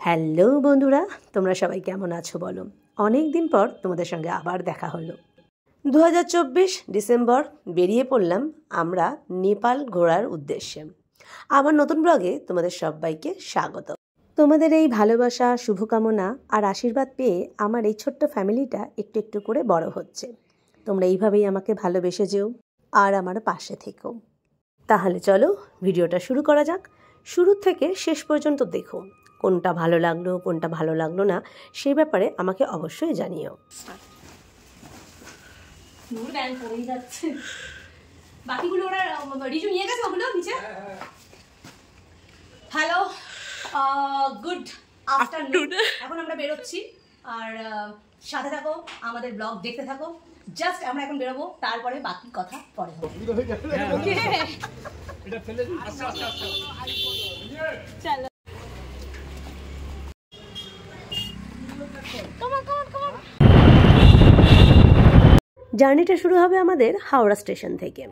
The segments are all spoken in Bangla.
হ্যালো বন্ধুরা, তোমরা সবাই কেমন আছো বলো। অনেক দিন পর তোমাদের সঙ্গে আবার দেখা হলো। 2024 ডিসেম্বর বেরিয়ে পড়লাম আমরা নেপাল ঘোরার উদ্দেশ্যে। আমার নতুন ব্লগে তোমাদের সবাইকে স্বাগত। তোমাদের এই ভালোবাসা, শুভকামনা আর আশীর্বাদ পেয়ে আমার এই ছোট্ট ফ্যামিলিটা একটু একটু করে বড় হচ্ছে। তোমরা এইভাবেই আমাকে ভালোবেসে যেও আর আমার পাশে থেকো। তাহলে চলো ভিডিওটা শুরু করা যাক। শুরু থেকে শেষ পর্যন্ত দেখো, কোনটা ভালো লাগলো কোনটা ভালো লাগলো না সেই ব্যাপারে আমাকে অবশ্যই জানিও। বাকিগুলো ওরা রিজু নিয়ে গেছে, ওগুলো নিচে। Hello, good afternoon. এখন আমরা বেরোচ্ছি, আর সাথে থাকো, আমাদের ব্লগ দেখতে থাকো। জাস্ট আমরা এখন বেরোবো, তারপরে বাকি কথা পরে হবে। চলো। জার্নিটা শুরু হবে আমাদের হাওড়া স্টেশন থেকে।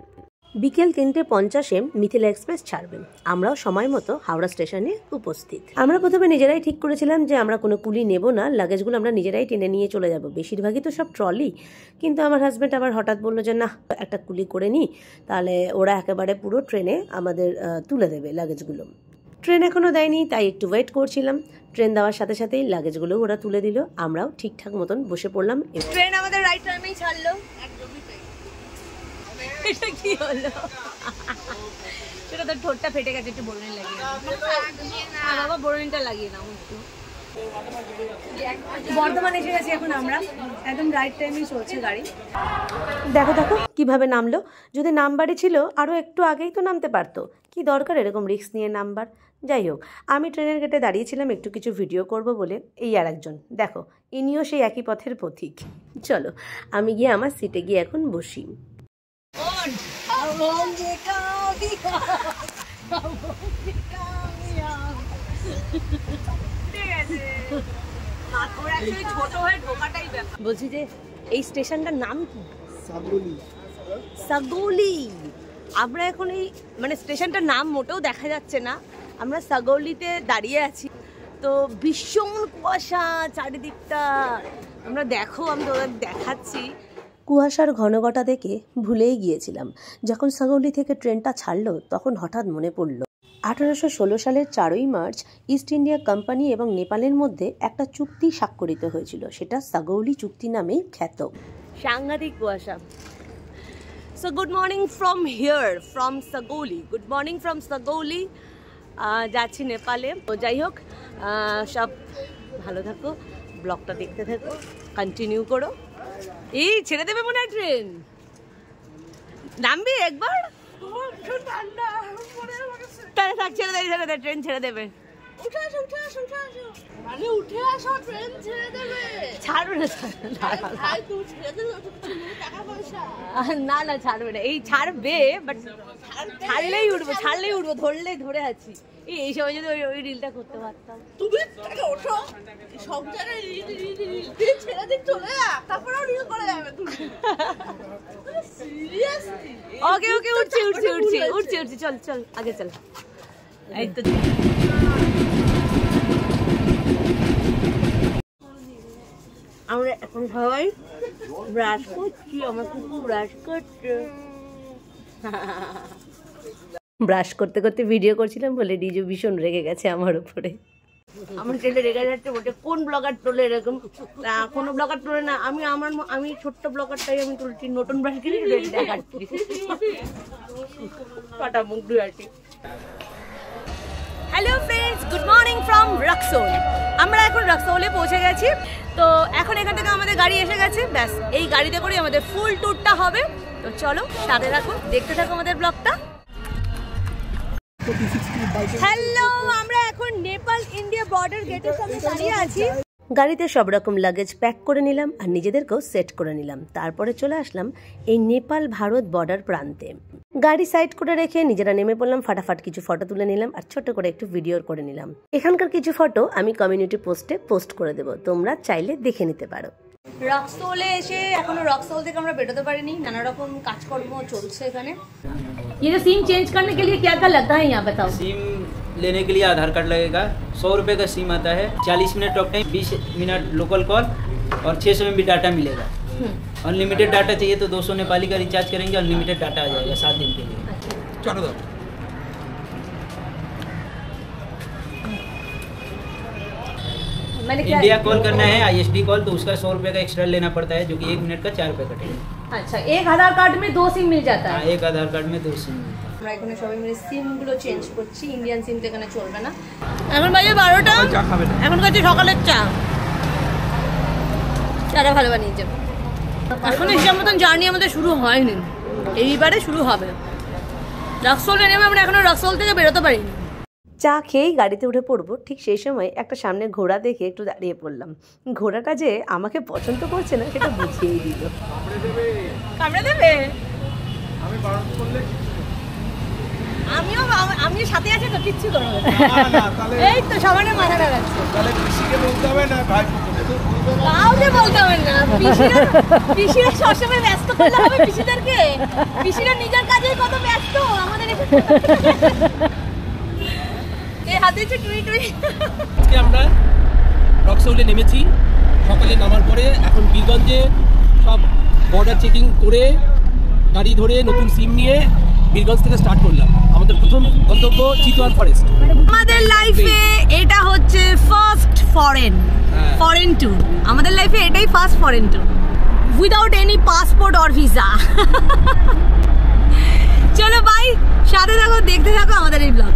বিকেল 3:50 মিথিলা এক্সপ্রেস ছাড়বে। আমরাও সময় মতো হাওড়া স্টেশনে উপস্থিত। আমরা প্রথমে নিজেরাই ঠিক করেছিলাম যে আমরা কোনো কুলি নেব না, লাগেজগুলো আমরা নিজেরাই টেনে নিয়ে চলে যাব। বেশিরভাগই তো সব ট্রলি, কিন্তু আমার হাজব্যান্ড আবার হঠাৎ বললো যে না, একটা কুলি করে নিই, তাহলে ওরা একেবারে পুরো ট্রেনে আমাদের তুলে দেবে লাগেজগুলো। ট্রেন এখনও দেয়নি, তাই একটু ওয়েট করছিলাম। ট্রেন দেওয়ার সাথে সাথেই লাগেজগুলো ওরা তুলে দিল, আমরাও ঠিকঠাক মতন বসে পড়লাম। ট্রেন আমাদের রাইট টাইমেই ছাড়লো। এটা কি হলো? সেটা তো ঠোঁটটা ফেটে গেছে, একটু বোরোনিন লাগিয়ে না। বাবা বোরোনিনটা লাগিয়ে নাও একটু। বর্ধমান এসে গেছি এখন আমরা, একদম রাইট টাইমেই চলছে গাড়ি। দেখো দেখো কিভাবে নামলো। যদি নাম্বারে ছিল আরও একটু আগেই তো নামতে পারতো, কি দরকার এরকম রিস্ক নিয়ে নাম্বার। যাই হোক, আমি ট্রেনের গেটে দাঁড়িয়েছিলাম একটু কিছু ভিডিও করব বলে। এই আর একজন দেখো, ইনিও সেই একই পথের পথিক। চলো আমি গিয়ে আমার সিটে গিয়ে এখন বসি। বলছি যে এই স্টেশনটার নাম কি? সাগৌলি। আমরা এখন এই স্টেশনটার নাম মোটেও দেখা যাচ্ছে না, আমরা সাগৌলিতে দাঁড়িয়ে আছি। তো ভীষণ কুয়াশা চারিদিকটা, আমরা দেখো, আমি তোদের দেখাচ্ছি। কুয়াশার ঘনঘটা দেখে ভুলেই গিয়েছিলাম। যখন সাগৌলি থেকে ট্রেনটা ছাড়লো তখন হঠাৎ মনে পড়ল 1816 সালের 4ই মার্চ ইস্ট ইন্ডিয়া কোম্পানি এবং নেপালের মধ্যে একটা চুক্তি স্বাক্ষরিত হয়েছিল। সেটা সাগৌলি চুক্তি নামেই খ্যাত। সাংঘাতিক কুয়াশা। So good morning from here, from Sagauli. Good morning from Sagauli. যাচ্ছি নেপালে। তো যাই হোক, সব ভালো থাকো, ব্লগটা দেখতে থাকো, কন্টিনিউ করো। এই ছেড়ে দেবে মনে হয় ট্রেন। নামবি একবার? থাক, ছেড়ে দে, ট্রেন ছেড়ে দেবে। না না, ছাড়বে না। এই ছাড়বে, বাট ছাড়লেই উঠবো, ধরে আছি। এই সময় যদি ওই রিলটা করতে পারতাম। তুমি ওঠো, সব জায়গায় ছেড়ে দিক চলে যা, তারপরেও রিল করে যাবে তুমি। সিরিয়াসলি? ওকে, উঠছি, চল আগে চল। এই তো আমরা এখন সবাই ব্রাশ করছি, আমার কুকুর ব্রাশ করছে। ব্রাশ করতে করতে ভিডিও করছিলাম বলে রিজু ভীষণ রেগে গেছে আমার উপরে। আমার ছেলে রেগে যাচ্ছে, বলছে কোন ব্লগার তোলে এরকম। কোনো ব্লগার তোলে না, আমি ছোট্ট ব্লগারটাই আমি তুলছি, নতুন ব্রাশ কিনে দেখাচ্ছি। কাটা মুখ ধুয়ে আছি। Hello friends, good morning from Raxaul. আমরা এখন রাক্সোলে পৌঁছে গেছি। তো এখন এখান থেকে আমাদের গাড়ি এসে গেছে, ব্যাস এই গাড়িতে করে আমাদের ফুল ট্যুরটা হবে। তো চলো সাথে থাকো, দেখতে থাকো আমাদের ব্লগটা। হ্যালো, আমরা এখন নেপাল ইন্ডিয়া বর্ডার গেটের সামনে দাঁড়িয়ে আছি। গাড়িতে সব রকম লাগেজ প্যাক করে নিলাম আর নিজেদেরকেও সেট করে নিলাম। তারপরে চলে আসলাম এই নেপাল ভারত বর্ডার প্রান্তে। গাড়ি সাইড করে রেখে নিজেরা নেমে পড়লাম। ফাটাফাট কিছু ফটো তুলে নিলাম আর ছোট করে একটু ভিডিও করে নিলাম। এখানকার কিছু ফটো আমি কমিউনিটি পোস্টে পোস্ট করে দেবো, তোমরা চাইলে দেখে নিতে পারো। রক্সোলে এসে এখনো রক্সোল থেকে আমরা বেরোতে পারিনি, নানা রকম কাজকর্ম চলছে এখানে। ये जो सिम चेंज करने के लिए क्या क्या लगता है यहाँ बताओ? सिम लेने के लिए आधार कार्ड लगेगा। 100 रुपये का सिम आता है, 40 minute talk time, 20 minute local call और 600 MB डाटा मिलेगा। अनलिमिटेड डाटा चाहिए तो 200 नेपाली का रिचार्ज करेंगे, अनलिमिटेड डाटा आ जाएगा 7 दिन के लिए। चलो इंडिया कॉल करना है ISD कॉल तो उसका 100 रुपये का एक्स्ट्रा लेना पड़ता है, जो कि 1 मिनट का 4 रुपये कटेगा। अच्छा, एक आधार कार्ड में 2 सिम मिल जाता हाँ, है। एक आधार कार्ड में 2 सिम। আমরা এখানে সবাই মিলে সিমগুলো চেঞ্জ করছি, ইন্ডিয়ান সিম তো এখানে চলবে না। এখন বাজে 12টা, এখন কাছে সকালের চা, চাটা ভালো বানিয়েছে। এখন হিসাব মতন জার্নি আমাদের শুরু হয়নি, এইবারে শুরু হবে। রাক্সোলে নেমে আমরা এখনো রাক্সোল থেকে বেরোতে পারিনি। চা খেয়েই গাড়িতে উঠে পড়বো, ঠিক সেই সময় একটা সামনে ঘোড়া দেখে একটু দাঁড়িয়ে পড়লাম। ঘোড়াটা যে আমাকে পছন্দ করছে না সেটা বুঝিয়েই দিল। কামড়ে দেবে? আমিও সাথে আছি তো, কিচ্ছু করবো এই তো সবাই মাথা লাগাচ্ছে। কাউকে বলতে হবে না, পিসিরা সবসময় ব্যস্ত করলে হবে পিসিদেরকে। পিসিরা নিজের কাজে কত ব্যস্ত, আমাদের এই হাতে টুই টুই। আজকে আমরা রক্সৌলে নেমেছি, সকালে নামার পরে এখন বীরগঞ্জে সব বর্ডার চেকিং করে গাড়ি ধরে নতুন সিম নিয়ে বীরগঞ্জ থেকে স্টার্ট করলাম। আমাদের প্রথম গন্তব্য চিতওয়ান ফরেস্ট। আমাদের লাইফে এটা হচ্ছে ফার্স্ট ফরেন ট্যুর। আমাদের লাইফে এটাই first foreign tour without any passport or visa. চলো ভাই, সাথে থাকো, দেখতে থাকো আমাদের এই ব্লগ।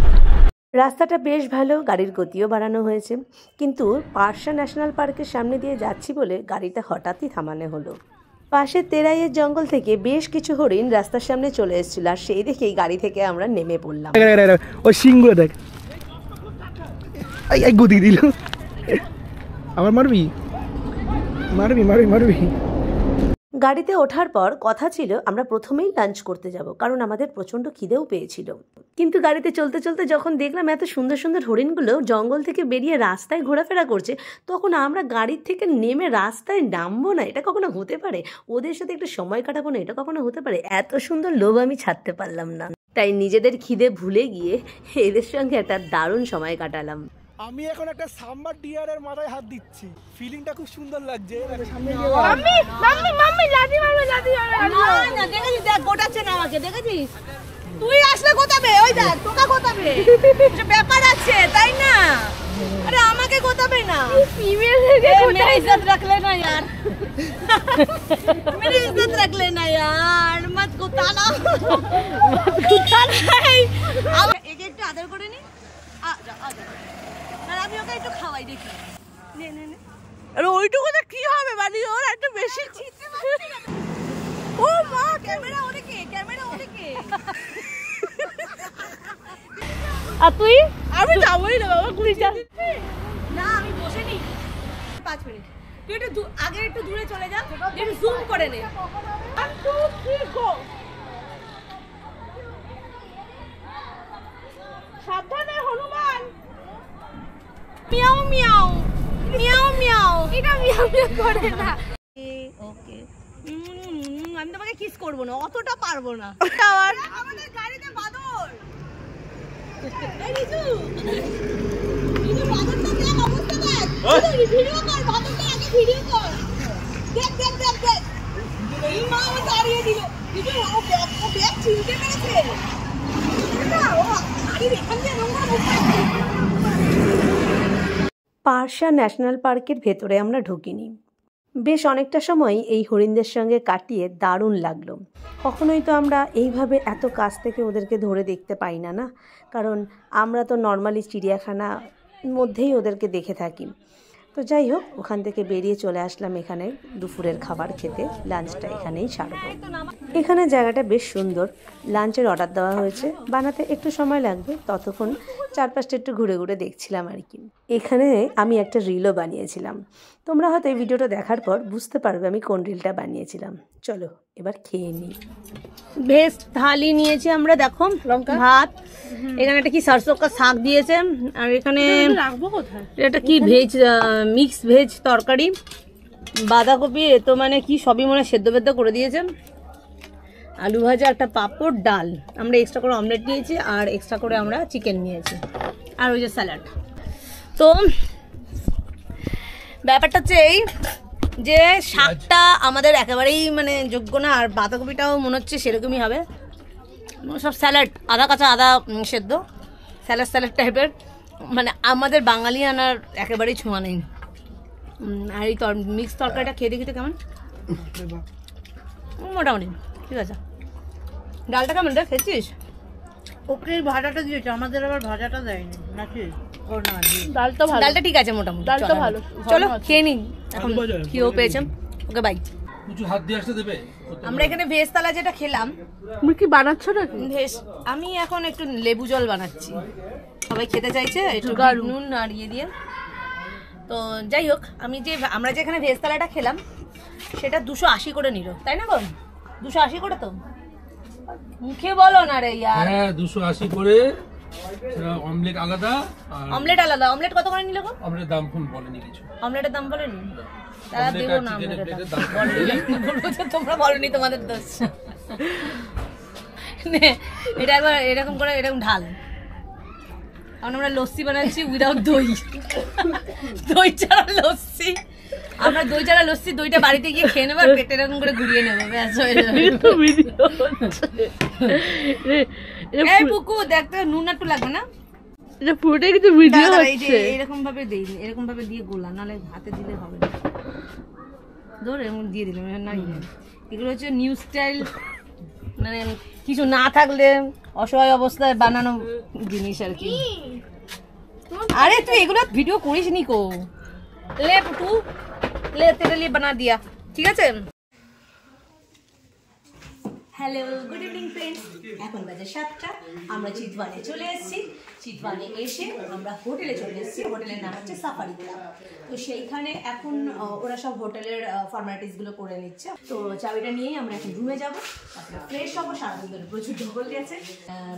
রাস্তাটা বেশ ভালো, গাড়ির গতিও বাড়ানো হয়েছে, কিন্তু পারশা ন্যাশনাল পার্কের সামনে দিয়ে যাচ্ছি বলে গাড়িটা হঠাৎই থামানো হলো। পাশের তেরাইয়ের জঙ্গল থেকে বেশ কিছু হরিণ রাস্তার সামনে চলে এসেছিল, আর সেই দেখেই গাড়ি থেকে আমরা নেমে পড়লাম। ওই সিংগুলো দেখ, এই গুদি দিল। আবার মারবি মারবি মারবি মারবি। গাড়িতে ওঠার পর কথা ছিল আমরা প্রথমেই লাঞ্চ করতে যাব, কারণ আমাদের প্রচণ্ড খিদেও পেয়েছিল। কিন্তু গাড়িতে চলতে চলতে যখন দেখলাম এত সুন্দর সুন্দর হরিণগুলো জঙ্গল থেকে বেরিয়ে রাস্তায় ঘোরাফেরা করছে, তখন আমরা গাড়ির থেকে নেমে রাস্তায় নামবো না, এটা কখনো হতে পারে? ওদের সাথে একটু সময় কাটাবো না, এটা কখনো হতে পারে? এত সুন্দর লোভ আমি ছাড়তে পারলাম না, তাই নিজেদের খিদে ভুলে গিয়ে এদের সঙ্গে একটা দারুণ সময় কাটালাম। আমি এখন একটা সাম্বার ডিয়ারের মাথায় হাত দিচ্ছি, ফিলিংটা খুব সুন্দর লাগছে। দেখ গোটাচ্ছে না আমাকে, দেখেছিস? তুই আসলে গোটাবে, ওই দেখ তোকা গোটাবে, ব্যাপার আছে তাই না? আরে আমাকে গোটাবে না, মেরে ইজ্জত রাখলে না यार, मेरी इज्जत रख लेना यार, मत गोटाना। एक একটু আদর করে নি, আ যা আ যা, আর আমি ওকে একটু খাওয়াই দেখি। নে নে নে, আরে ওইটুকুতে কি হবে বাড়ি, ওর একটু বেশি ছিটতে পারছি না। ও মা, ক্যামেরা ওদিকে, ক্যামেরা ওদিকে। আর তুই? আমি যাবই না বাবা, ঘুরে যা না, আমি বসে নি 5 মিনিট। তুই একটু আগে একটু দূরে চলে যা, একটু জুম করে নে। 1 2 3 গো। সাবধানে হনুমান। মিয়াও মিয়াও মিয়াও মিয়াও, এটা মিয়াও মিয়াও করে না। ওকে, আমি তোমাকে কিস করবো না, অতটা পারবো না। আমাদের গাড়িতে বাদর। এই রিজু, রিজু বাদরটা দেখ, অবস্থা দেখ। ভিডিও কর, বাদরটা আগে ভিডিও কর। দেখ দেখ দেখ দেখ, এই মা আমার দাঁড়িয়ে দিল। রিজু ও ব্যাগ চিনতে পেরেছে না, ও গাড়ির এখান দিয়ে নোংরা মুখে। পারশা ন্যাশনাল পার্কের ভেতরে আমরা ঢুকিনি। বেশ অনেকটা সময় এই হরিণদের সঙ্গে কাটিয়ে দারুণ লাগলো। কখনোই তো আমরা এইভাবে এত কাছ থেকে ওদেরকে ধরে দেখতে পাই না, না? কারণ আমরা তো নর্মালি চিড়িয়াখানার মধ্যেই ওদেরকে দেখে থাকি। তো যাই হোক, ওখান থেকে বেরিয়ে চলে আসলাম এখানে দুপুরের খাবার খেতে। লাঞ্চটা এখানেই সারবো। এখানে জায়গাটা বেশ সুন্দর, লাঞ্চের অর্ডার দেওয়া হয়েছে, বানাতে একটু সময় লাগবে, ততক্ষণ চারপাশটা একটু ঘুরে ঘুরে দেখছিলাম আর কি। এখানে আমি একটা রিলও বানিয়েছিলাম, তোমরা হয়তো এই ভিডিওটা দেখার পর বুঝতে পারবে আমি কোন রিলটা বানিয়েছিলাম। চলো এবার খেয়ে নিই। ভেজ থালি নিয়েছি আমরা, দেখো ভাত, এখানে একটা কি সরষে কা শাক দিয়েছে, আর এখানে এটা কি ভেজ মিক্স ভেজ তরকারি, বাঁধাকপি এ তো মানে কি সবই মনে সেদ্ধ বেদ্ধ করে দিয়েছে, আলু ভাজা, একটা পাঁপড়, ডাল। আমরা এক্সট্রা করে অমলেট নিয়েছি আর এক্সট্রা করে আমরা চিকেন নিয়েছি। আর ওই যে স্যালাড। তো ব্যাপারটা হচ্ছে এই যে শাকটা আমাদের একেবারেই মানে যোগ্য না, আর বাঁধাকপিটাও মনে হচ্ছে সেরকমই হবে। সব স্যালাড, আদা কাঁচা আদা সেদ্ধ, স্যালাড টাইপের, মানে আমাদের বাঙালি আনার একেবারেই ছোঁয়া নেই। আর এই মিক্স তরকারিটা খেয়ে দেখি তো কেমন, মোটামুটি ঠিক আছে। ডালটা কেমন রে, খেয়েছিস? ওকে ভাজাটা দিয়েছে, আমাদের আবার ভাজাটা দেয়নি নাকি? ডালটা ভালো, ডালটা ঠিক আছে মোটামুটি, ডালটা ভালো। চলো খেয়ে নিই, এখন কেউ পেয়েছেন। Okay bye. কিছু হাত দিয়ে আসতে দেবে? আমরা এখানে ভেজ তালা যেটা খেলাম, তুমি কি বানাচ্ছ নাকি? ভেজ, আমি এখন একটু লেবু জল বানাচ্ছি, সবাই খেতে চাইছে একটু নুন আর ইয়ে দিয়ে। তো যাই হোক, আমরা যে এখানে ভেজ তালাটা খেলাম সেটা 280 করে নিল, তাই না গো? 280 করে তো, মুখে বলো না রে ইয়ার। হ্যাঁ 280 করে, অমলেট আলাদা। অমলেট আলাদা। অমলেট কত করে নিল গো? অমলেট দাম ফোন বলেনি কিছু। অমলেটের দাম বলেনি? তারা দেবো না অমলেটের দাম, বলবো যে তোমরা বলনি, তোমাদের দোষ। এটা একবার এরকম করে এরকম ঢাল। এখন আমরা লস্যি বানাচ্ছি উইদাউট দই, দই ছাড়া লস্যি। আমরা দই ছাড়া লস্যি, দইটা বাড়িতে গিয়ে খেয়ে নেবো আর পেটে এরকম করে ঘুরিয়ে নেবো, ব্যাস হয়ে যাবে। এই পুকু দেখতে নুন একটু লাগবে না? এটা পুরোটাই কিন্তু ভিডিও হচ্ছে। এরকম ভাবে দেই, এরকম ভাবে দিয়ে গোলা, নাহলে হাতে দিলে হবে না। ধরে এরকম দিয়ে দিলাম না। এগুলো হচ্ছে নিউ স্টাইল, মানে কিছু না থাকলে অসহায় অবস্থায় বানানো জিনিস আর কি। আরে তুই এগুলো ভিডিও করিস নি কো, ले पुटू ले, तेरे लिए बना दिया, ঠিক আছে। Hello, good evening friends. এখন বাজে 7টা, আমরা চিতওয়ানে চলে এসেছি। চিতওয়ানে এসে আমরা হোটেলে চলে এসেছি। হোটেলের নাম হচ্ছে সাফারি ক্লাব। তো সেইখানে এখন ওরা সব হোটেলের ফর্মালিটিসগুলো করে নিচ্ছে। তো চাবিটা নিয়েই আমরা এখন রুমে যাবো, তারপরে ফ্রেশ হবো। সারাদিন ধরে প্রচুর ঢোকল গেছে,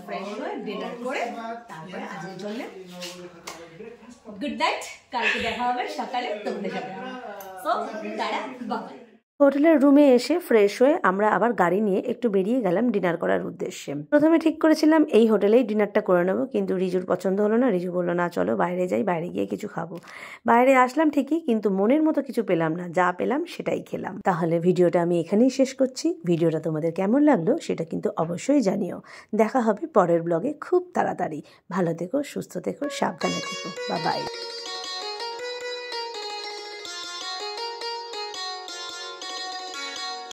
ফ্রেশ হয়ে ডিনার করে তারপরে আজকের জন্য গুড নাইট। কালকে দেখা হবে সকালে তোমাদের সাথে। So tata, bye. হোটেলের রুমে এসে ফ্রেশ হয়ে আমরা আবার গাড়ি নিয়ে একটু বেরিয়ে গেলাম ডিনার করার উদ্দেশ্যে। প্রথমে ঠিক করেছিলাম এই হোটেলেই ডিনারটা করে নেবো, কিন্তু রিজুর পছন্দ হলো না। রিজু বললো না চলো বাইরে যাই, বাইরে গিয়ে কিছু খাবো। বাইরে আসলাম ঠিকই, কিন্তু মনের মতো কিছু পেলাম না, যা পেলাম সেটাই খেলাম। তাহলে ভিডিওটা আমি এখানেই শেষ করছি। ভিডিওটা তোমাদের কেমন লাগলো সেটা কিন্তু অবশ্যই জানিও। দেখা হবে পরের ব্লগে খুব তাড়াতাড়ি। ভালো থেকো, সুস্থ থেকো, সাবধানে থেকো, বাই বাই।